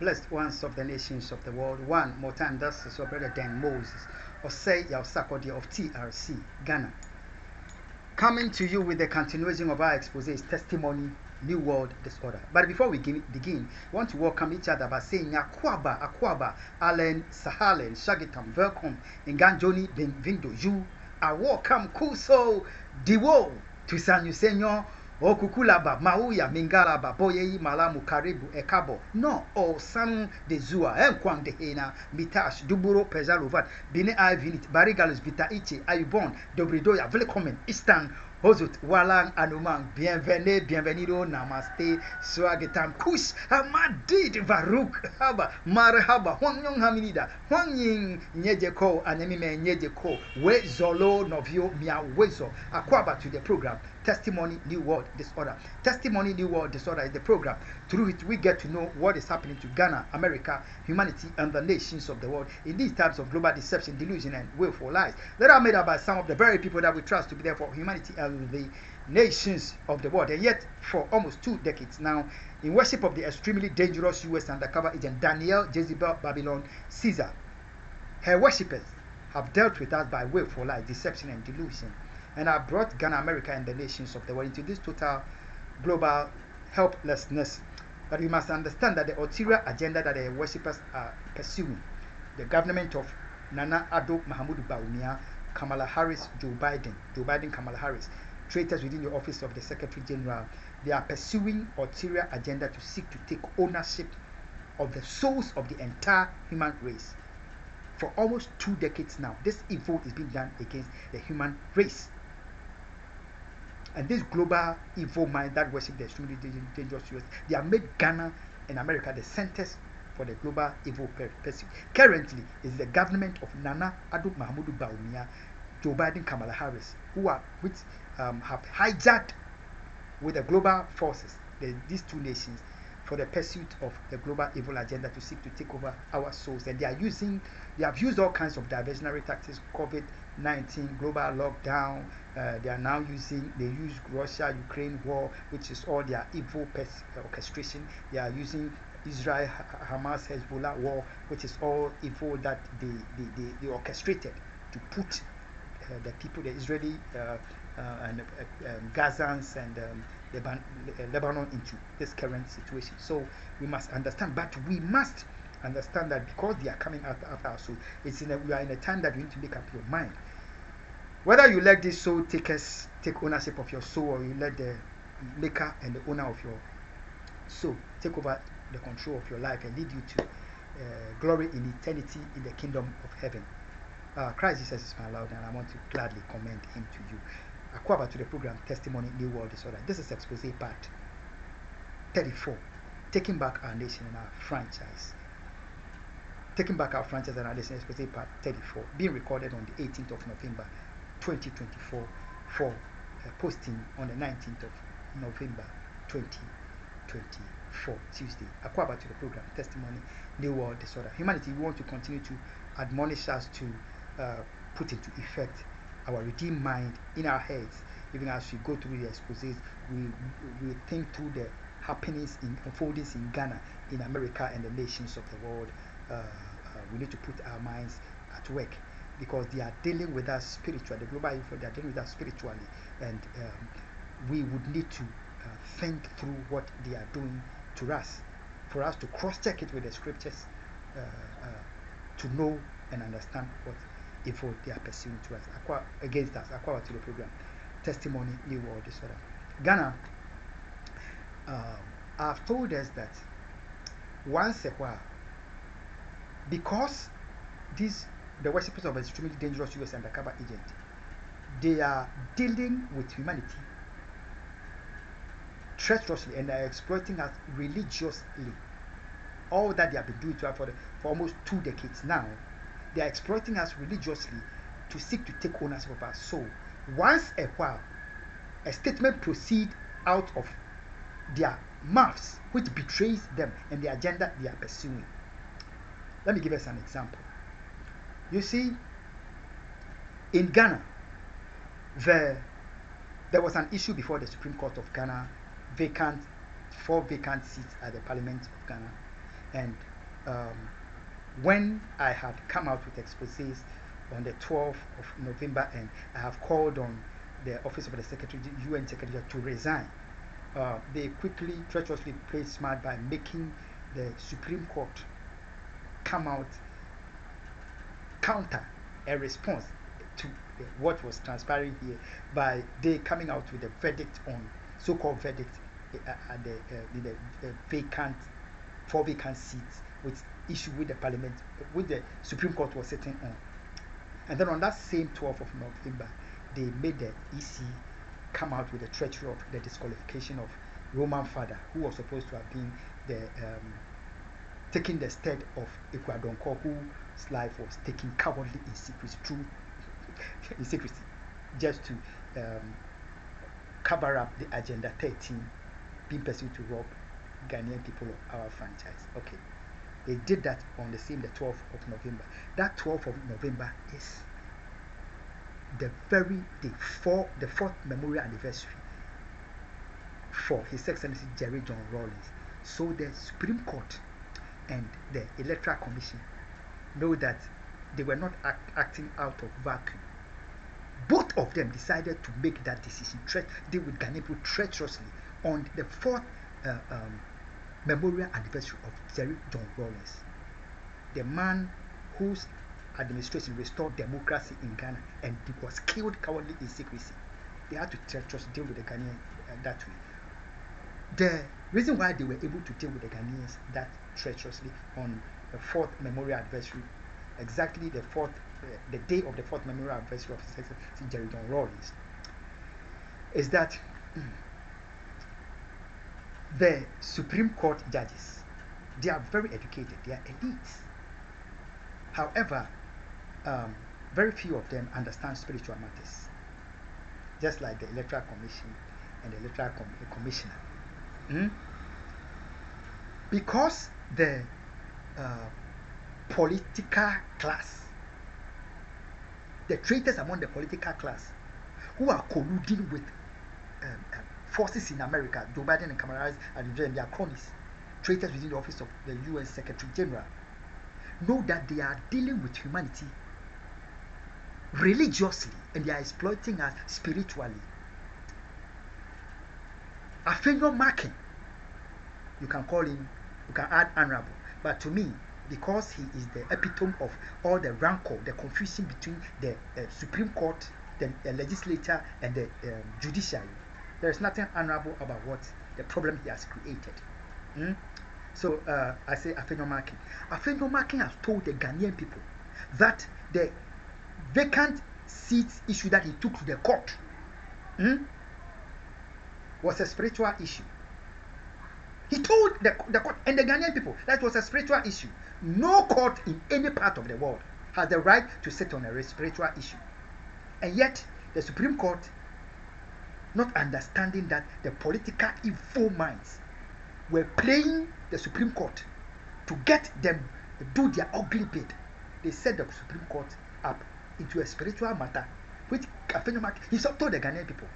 blessed ones of the nations of the world. One more time, that's your brother Dan Moses, or say Yausakodi of TRC, Ghana. Coming to you with the continuation of our expose, testimony, New World Disorder. But before we begin, we want to welcome each other by saying Akwaba, Allen, Sahalen, Shagitam, welcome, Nganjoni, Benvindo, you are welcome, Kuso, Diwo, Tusanyu Senor. Okukulaba, Mauya, Mingalaba, Boye, Malamu, Karibu, Ekabo, no, o Sanu de Zua, Enquang de Hena, Mitash, Duburo, Pezalovat, Bine Ivinit, Barigalus, Vitaichi, Ayubon, Dobridoya, Velkommen, Istan, Hozut, Walang, Anumang, bienvenido, Namaste, Swagetam, Kush, Hamadid, Varuk, Haba, Marhaba, Huang Haminida, Huang Ying, Nyejeko, Anemime, Nyejeko, We Zolo, Novio, Mia Wezo, Akwaba to the program. Testimony New World Disorder. Testimony New World Disorder is the program through which we get to know what is happening to Ghana, America, humanity, and the nations of the world in these times of global deception, delusion, and willful lies that are made up by some of the very people that we trust to be there for humanity and the nations of the world. And yet, for almost 2 decades now, in worship of the extremely dangerous U.S. undercover agent Daniel Jezebel Babylon Caesar, her worshippers have dealt with us by willful lies, deception, and delusion, and have brought Ghana, America, and the nations of the world into this total global helplessness. But we must understand that the ulterior agenda that the worshippers are pursuing, the government of Nana Addo Mahamudu Bawumia, Kamala Harris, Joe Biden, Kamala Harris, traitors within the office of the Secretary General, they are pursuing ulterior agenda to seek to take ownership of the souls of the entire human race. For almost 2 decades now, this evil is being done against the human race. And this global evil mind that worship the extremely dangerous US, they have made Ghana and America the centers for the global evil pursuit. Currently, is the government of Nana Addo Mahamudu Bawumia, Joe Biden, Kamala Harris, which have hijacked with the global forces, these 2 nations, for the pursuit of the global evil agenda to seek to take over our souls. And they have used all kinds of diversionary tactics, COVID-19, global lockdown. They use Russia-Ukraine war, which is all their evil orchestration. They are using Israel, Hamas, Hezbollah war, which is all evil that they orchestrated to put the people, the Israeli and Gazans and Lebanon into this current situation. So we must understand, but we must understand that because they are coming after our soul, we are in a time that you need to make up your mind. Whether you let this soul takers take ownership of your soul, or you let the maker and the owner of your soul take over the control of your life and lead you to glory in eternity in the kingdom of heaven. Christ Jesus is my Lord, and I want to gladly commend him to you. Akwaba to the program Testimony New World Disorder. This is expose part 34. Taking back our nation and our franchise. Taking back our franchise and our nation, expose part 34. Being recorded on the 18th of November 2024 for posting on the 19th of November 2024, Tuesday. Akwaba to the program Testimony New World Disorder. Humanity, we want to continue to admonish us to put into effect our redeemed mind in our heads. Even as we go through the exposés, we think through the happenings in unfoldings in Ghana, in America, and the nations of the world. We need to put our minds at work, because they are dealing with us spiritually. The global evil, they are dealing with us spiritually, and we would need to think through what they are doing to us, for us to cross-check it with the scriptures, to know and understand what evil they are pursuing to us, against us. Acquire to the program Testimony New World Disorder. Ghana have told us that once a while, because the worshippers of extremely dangerous US undercover agent, they are dealing with humanity treacherously, and they are exploiting us religiously. All that they have been doing to us for almost 2 decades now, they are exploiting us religiously to seek to take ownership of our soul. Once a while, a statement proceeds out of their mouths which betrays them and the agenda they are pursuing. Let me give us an example. You see, in Ghana, there was an issue before the Supreme Court of Ghana, 4 vacant seats at the Parliament of Ghana. And when I had come out with exposés on the 12th of November, and I have called on the Office of the Secretary, UN Secretary, to resign, they quickly, treacherously played smart by making the Supreme Court come out, counter a response to what was transpiring here by they coming out with a verdict on so-called verdict at the vacant 4 vacant seats with issue with the parliament, with the Supreme Court was sitting on. And then on that same 12th of November, they made the EC come out with the treachery of the disqualification of Roman Father, who was supposed to have been the taking the stead of Ikwadonko, whose life was taken cowardly in secrecy, just to cover up the Agenda 13 being pursued to rob Ghanaian people of our franchise. Okay, they did that on the 12th of November. That 12th of November is the fourth memorial anniversary for His Excellency Jerry John Rawlings. So the Supreme Court and the Electoral Commission know that they were not acting out of vacuum. Both of them decided to make that decision, deal with Ghanaian people treacherously on the fourth memorial anniversary of Jerry John Rawlings, the man whose administration restored democracy in Ghana, and he was killed cowardly in secrecy. They had to treacherously deal with the Ghanaians that way. The reason why they were able to deal with the Ghanaians that treacherously on the fourth memorial anniversary, exactly the day of the fourth memorial anniversary of His Excellency Jerry John Rawlings, is that the Supreme Court judges, they are very educated, they are elites. However, very few of them understand spiritual matters, just like the Electoral Commission and the Electoral Commissioner. Because the political class, the traitors among the political class, who are colluding with forces in America, Joe Biden and Kamala Harris and their cronies, traitors within the office of the UN Secretary General, know that they are dealing with humanity religiously and they are exploiting us spiritually. A finger marking, you can call him, you can add honorable, but to me, because he is the epitome of all the rancor, the confusion between the Supreme Court, the legislature, and the judiciary, there is nothing honorable about what the problem he has created. So I say Afenyo Marking. Afenyo Marking has told the Ghanaian people that the vacant seats issue that he took to the court was a spiritual issue. He told the court and the Ghanaian people that was a spiritual issue. No court in any part of the world has the right to sit on a spiritual issue. And yet, the Supreme Court, not understanding that the political evil minds were playing the Supreme Court to get them to do their ugly bid, they set the Supreme Court up into a spiritual matter, which he told the Ghanaian people,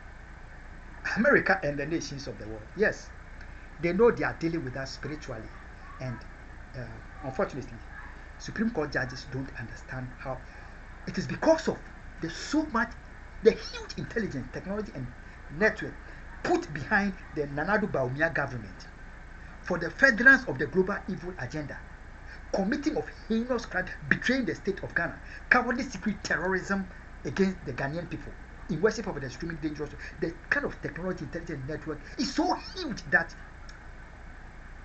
America and the nations of the world, yes, they know they are dealing with us spiritually, and unfortunately, Supreme Court judges don't understand how it is because of the huge intelligence, technology, and network put behind the Nanadu Bawumia government for the furtherance of the global evil agenda, committing of heinous crime, betraying the state of Ghana, cowardly secret terrorism against the Ghanaian people, in worship of the extremely dangerous. The kind of technology, intelligence network is so huge that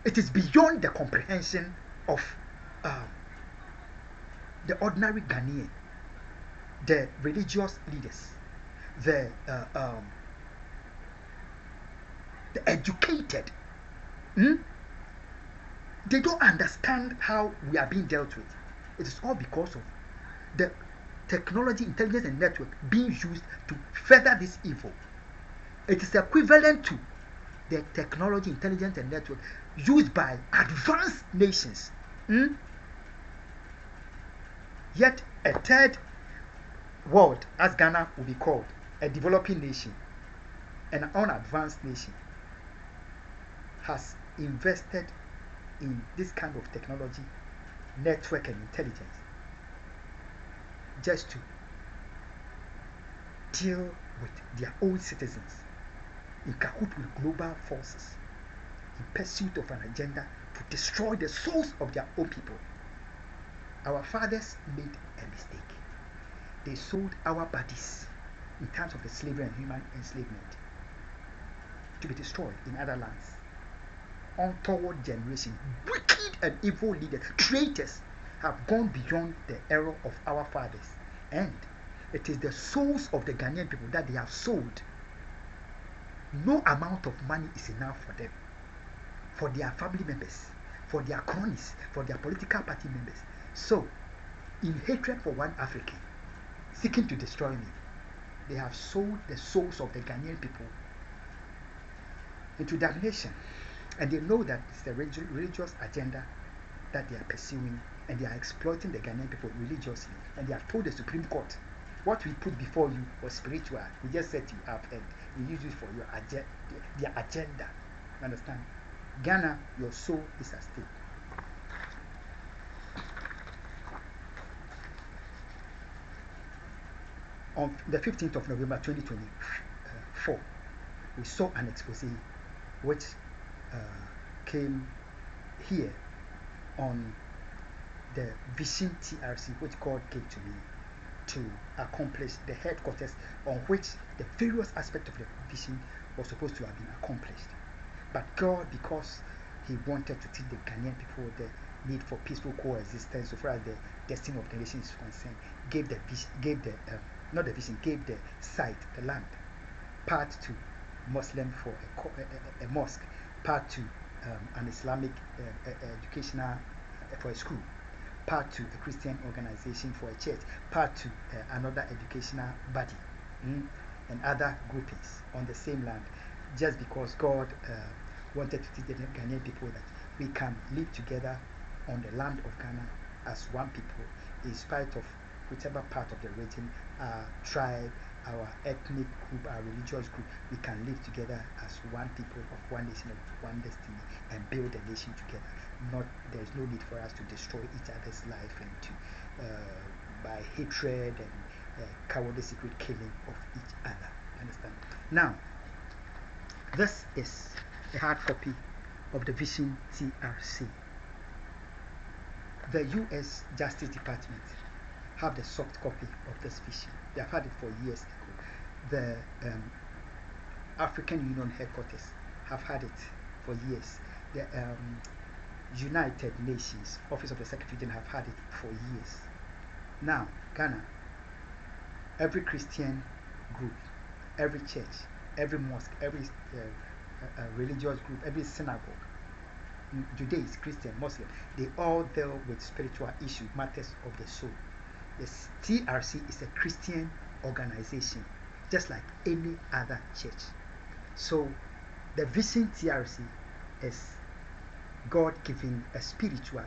it is beyond the comprehension of the ordinary Ghanaian, the religious leaders, the educated. They don't understand how we are being dealt with. It is all because of the technology, intelligence, and network being used to further this evil. It is equivalent to the technology, intelligence, and network used by advanced nations. Yet a third world, as Ghana will be called, a developing nation, an unadvanced nation, has invested in this kind of technology, network, and intelligence just to deal with their own citizens in cahoot with global forces in pursuit of an agenda to destroy the souls of their own people. Our fathers made a mistake. They sold our bodies in terms of the slavery and human enslavement to be destroyed in other lands. Untoward generation, wicked and evil leaders, traitors have gone beyond the era of our fathers, and it is the souls of the Ghanaian people that they have sold. No amount of money is enough for them, for their family members, for their cronies, for their political party members. So, in hatred for one African, seeking to destroy me, they have sold the souls of the Ghanaian people into damnation. And they know that it's the religious agenda that they are pursuing, and they are exploiting the Ghanaian people religiously. And they have told the Supreme Court, what we put before you was spiritual. We just set you up and we use it for your their agenda. Understand? Ghana, your soul is at stake. On the 15th of November 2024, we saw an expose which came here on the Vision TRC, which God gave to me to accomplish the headquarters on which the various aspects of the vision was supposed to have been accomplished. But God, because He wanted to teach the Ghanaian people the need for peaceful coexistence, so far as the destiny of the nation is concerned, gave the site, the land, part to Muslim for a mosque, part to an Islamic educational for a school, part to a Christian organization for a church, part to another educational body, and other groupings on the same land, just because God wanted to teach the Ghanaian people that we can live together on the land of Ghana as one people, in spite of whichever part of the region, our tribe, our ethnic group, our religious group, we can live together as one people of one nation, of one destiny, and build a nation together. There is no need for us to destroy each other's life and to by hatred and cowardly secret killing of each other. Understand? Now, this is a hard copy of the Vision TRC. The U.S. Justice Department have the soft copy of this vision. They have had it for years ago. The African Union headquarters have had it for years. The United Nations Office of the Secretary General have had it for years. Now, Ghana, every Christian group, every church, every mosque, every religious group, every synagogue, Judaist, Christian, Muslim, they all deal with spiritual issues, matters of the soul. The TRC is a Christian organization, just like any other church. So, the Vision TRC is God-given a spiritual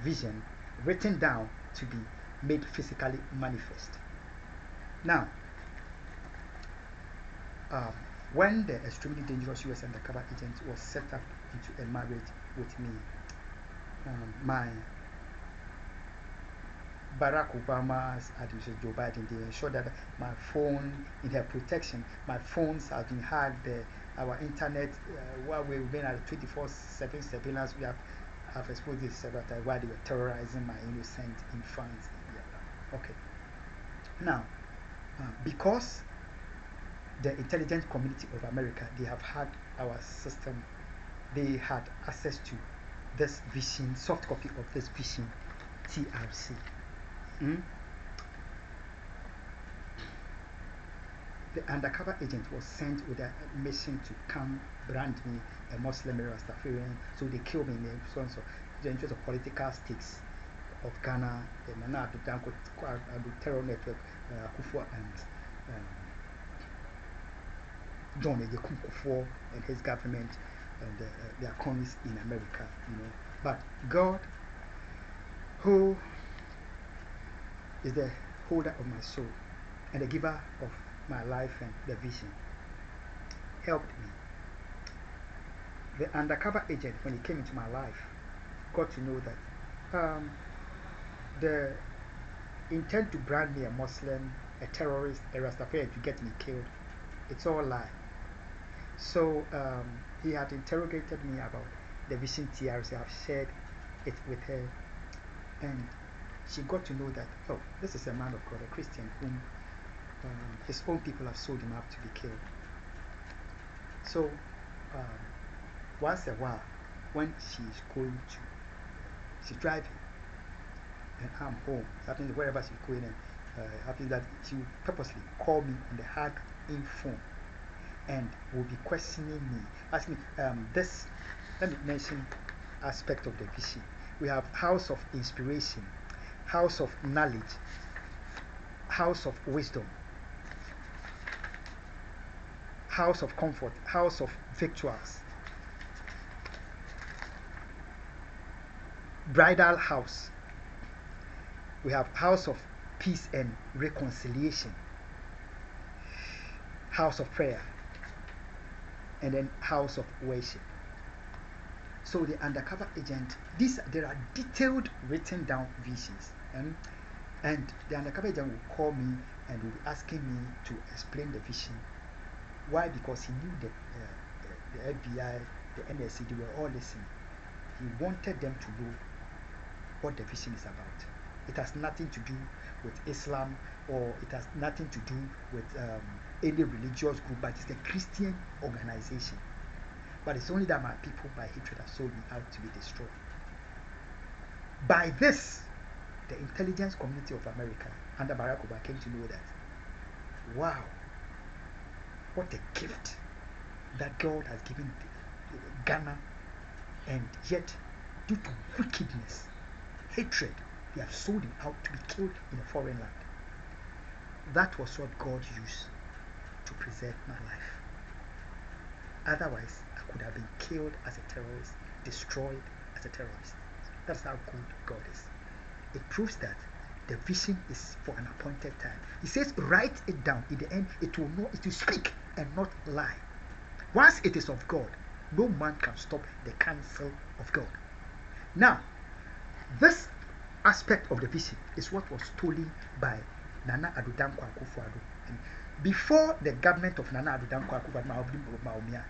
vision written down to be made physically manifest. Now, when the extremely dangerous US undercover agent was set up into a marriage with me, my Barack Obama's administration, Joe Biden, they ensured that my phone, in her protection, my phones have been hacked, our internet, while we've been at 24/7 surveillance, we have exposed this several times while they were terrorizing my innocent infants. Yeah. Okay. Now, because the intelligence community of America, they have hacked our system, they had access to this vision, soft copy of this vision TRC. The undercover agent was sent with a mission to come brand me a Muslim Rastafarian, so they killed me in the interest of political stakes of Ghana, the Nana Addo terror network, Akufo and John Akufo and his government and their cronies in America, But God, who is the holder of my soul and the giver of my life and the vision, helped me The undercover agent, when he came into my life, got to know that the intent to brand me a Muslim, a terrorist, a Rastafarian to get me killed, it's all lie. So he had interrogated me about the Vision TRC. I've shared it with her, and she got to know that, oh, this is a man of God, a Christian, whom his own people have sold him up to be killed. So once a while, when she's going to, she's driving, and I'm home, happens wherever she's going, and happens that she will purposely call me on the hard-in phone and will be questioning me, asking me this. Let me mention aspect of the vision. We have house of inspiration, house of knowledge, house of wisdom, house of comfort, house of victuals, bridal house. We have house of peace and reconciliation, house of prayer, and then house of worship. So the undercover agent, there are detailed written down visions, and the undercover agent will call me and will be asking me to explain the vision. Why? Because he knew that the FBI, the NSC, they were all listening. He wanted them to know what the vision is about. It has nothing to do with Islam, or it has nothing to do with any religious group, but it's a Christian organization. But it's only that my people by hatred have sold me out to be destroyed. By this, the intelligence community of America under Barack Obama came to know that, wow, what a gift that God has given Ghana, and yet due to wickedness, hatred, they have sold him out to be killed in a foreign land. That was what God used to preserve my life. Otherwise, I could have been killed as a terrorist, destroyed as a terrorist. That's how good God is. It proves that the vision is for an appointed time. He says, write it down. In the end, it will speak and not lie. Once it is of God, no man can stop the counsel of God. Now, this aspect of the vision is what was stolen by Nana Addo Akufo Addo. And before the government of Nana Addo Akufo Addo,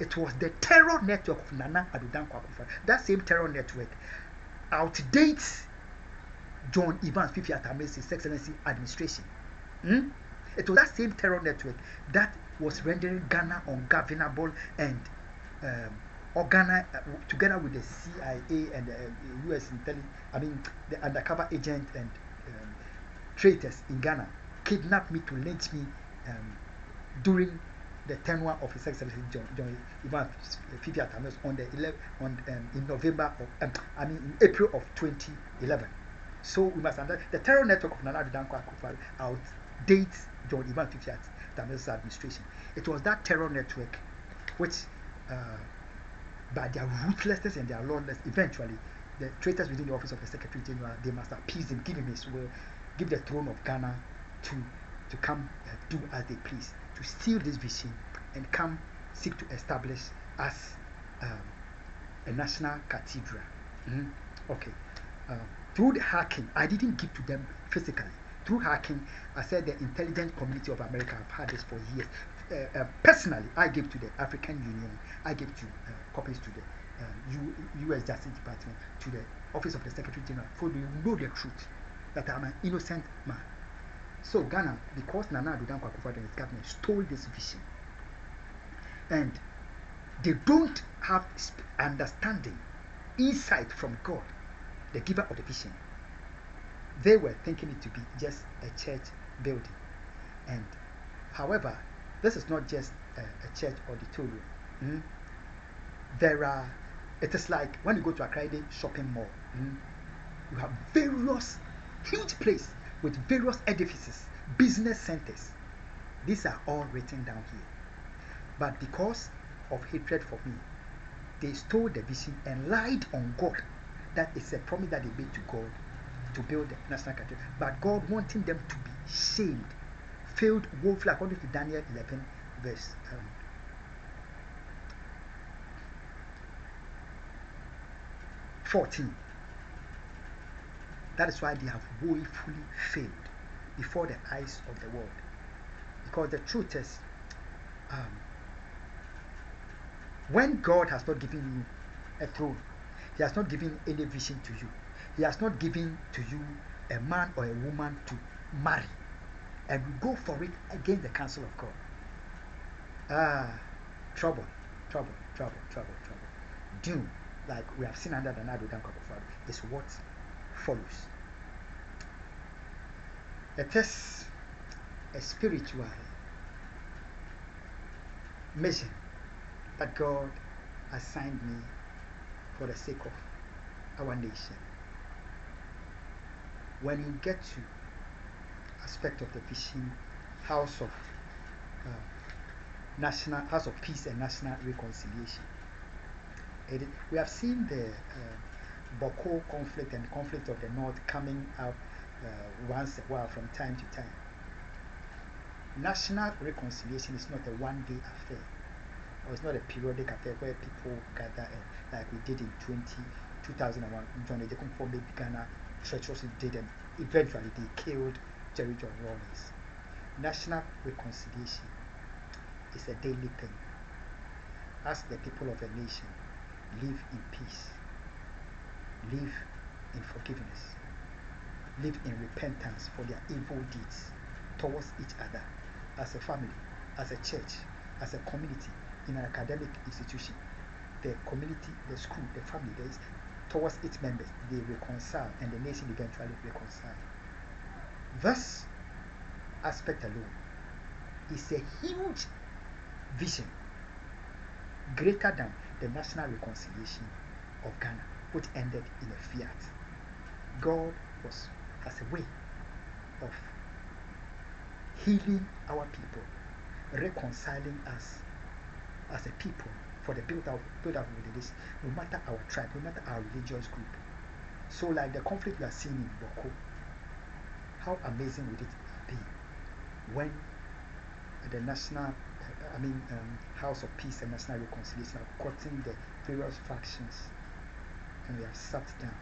it was the terror network of Nana Addo Akufo. That same terror network outdates John Evans Fifi Atame's His Excellency administration. It was that same terror network that was rendering Ghana ungovernable, and Ghana, together with the CIA and the US the undercover agent and traitors in Ghana, kidnapped me to lynch me during the tenure of His Excellency John Evans Fifi Atame's in November of in April of 2011. So we must understand the terror network of Nana Addo Akufo outdates John Evans Fifi Atame's administration. It was that terror network which, by their ruthlessness and their lawlessness, eventually the traitors within the office of the Secretary General, they must appease him, give him his will, give the throne of Ghana to come do as they please, to steal this vision and come seek to establish as a national cathedral. Okay. Through the hacking, I didn't give to them physically. Through hacking, I said the intelligence community of America have had this for years. Personally, I gave to the African Union, I gave to copies to the U.S. Justice Department, to the Office of the Secretary General, for they know the truth that I'm an innocent man. So Ghana, because Nana Addo Akufo and his government stole this vision, and they don't have understanding, insight from God, the giver of the vision. They were thinking it to be just a church building, and however, this is not just a church auditorium. It is like when you go to Accra shopping mall, you have various huge places with various edifices, business centers. These are all written down here. But because of hatred for me, they stole the vision and lied on God. That is a promise that they made to God to build the national cathedral. But God wanting them to be shamed, failed woefully, according to Daniel 11 verse 14. That is why they have woefully failed before the eyes of the world. Because the truth is, when God has not given you a throne, He has not given any vision to you. He has not given to you a man or a woman to marry, and we go for it against the counsel of God. Trouble. Doom, like we have seen under the Addo is what follows. It is a spiritual mission that God assigned me for the sake of our nation. When you get to aspect of the vision, House of Peace and National Reconciliation, we have seen the Boko conflict and conflict of the North coming up once a while from time to time. National reconciliation is not a one-day affair, or it's not a periodic affair where people gather like we did in 2001. John Akufo maybe Ghana treacherously did, and eventually they killed Jerry John Rawlings. National reconciliation is a daily thing. As the people of a nation live in peace, live in forgiveness, live in repentance for their evil deeds towards each other, as a family, as a church, as a community, in an academic institution, the community, the school, the family, towards its members, they reconcile, and the nation eventually reconcile. This aspect alone is a huge vision, greater than the national reconciliation of Ghana, which ended in a fiat. God has a way of healing our people, reconciling us as a people for the build up of the nation, no matter our tribe, no matter our religious group. So like the conflict we are seeing in Boko, how amazing would it be when the House of Peace and National Reconciliation have gotten the various factions, and we have sat down,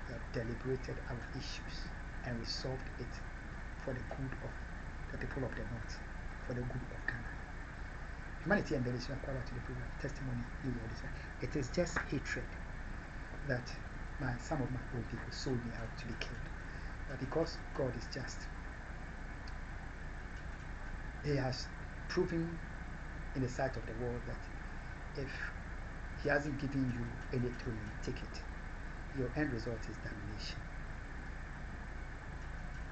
we have deliberated our issues and resolved it for the good of the people of the North, for the good of Ghana. Humanity and the nation are to the program testimony. It is just hatred that some of my own people sold me out to be killed. But because God is just, He has proven in the sight of the world that if He hasn't given you any throne, take it. Your end result is damnation.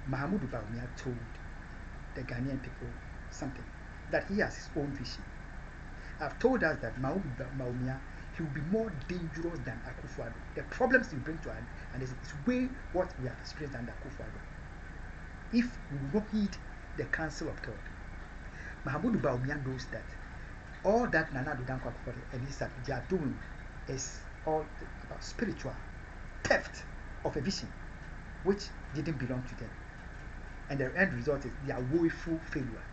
Mahamudu Bawumia told the Ghanaian people something, that he has his own vision. I've told us that Mahamudu Bawumia, he will be more dangerous than Akufo Addo. The problems he bring to us, and it's way what we have experienced under Akufo Addo. If we will not heed the counsel of God, Mahamudu Bawumia knows that all that Nana Addo Dankwa Akufo and they are doing is all about spiritual theft of a vision which didn't belong to them, and the end result is their woeful failure.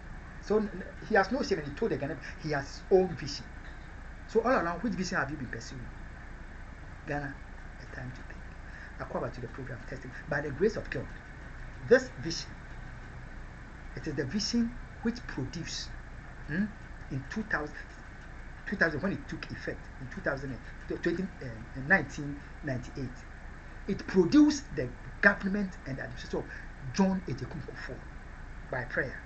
So he has no shame, and he told the Ghanaian he has his own vision. So all along, which vision have you been pursuing? Ghana, a time to think. I come back to the program testing. By the grace of God, this vision, it is the vision which produced in 2000 when it took effect in 1998. It produced the government and the administration of John Akufo by prayer.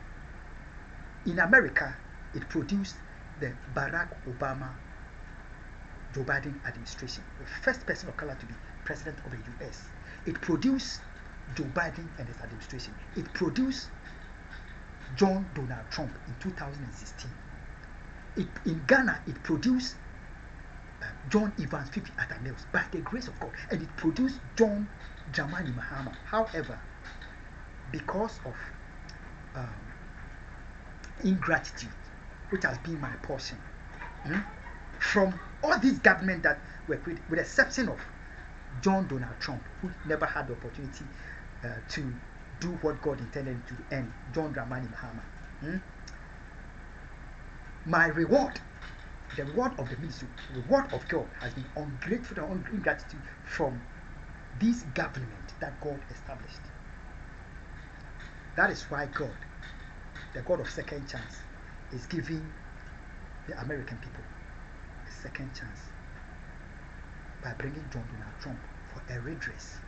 In America, it produced the Barack Obama Joe Biden administration, the first person of color to be president of the US. It produced Joe Biden and his administration. It produced John Donald Trump in 2016. In Ghana, it produced John Evans Fifi Atamils by the grace of God, and it produced John Dramani Mahama. However, because of ingratitude, which has been my portion, from all these governments that were created, with the exception of John Donald Trump, who never had the opportunity to do what God intended to, and John Dramani Mahama. My reward the word of the ministry, the word of God has been ungrateful and ingratitude from this government that God established. That is why God, the God of second chance, is giving the American people a second chance by bringing John Donald Trump for a redress.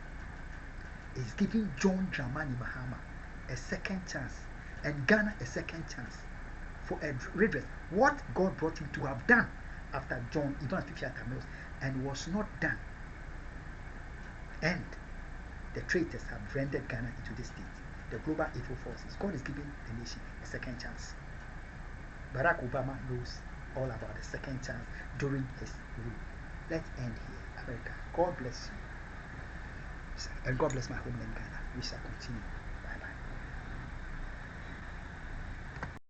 Is giving John Dramani Mahama a second chance and Ghana a second chance for a redress. What God brought him to have done after John Ivan Fifiata Mills and was not done. And the traitors have rendered Ghana into this state. The global evil forces. God is giving the nation a second chance. Barack Obama knows all about the second chance during his rule. Let's end here, America. God bless you. And God bless my homeland, Ghana. We shall continue.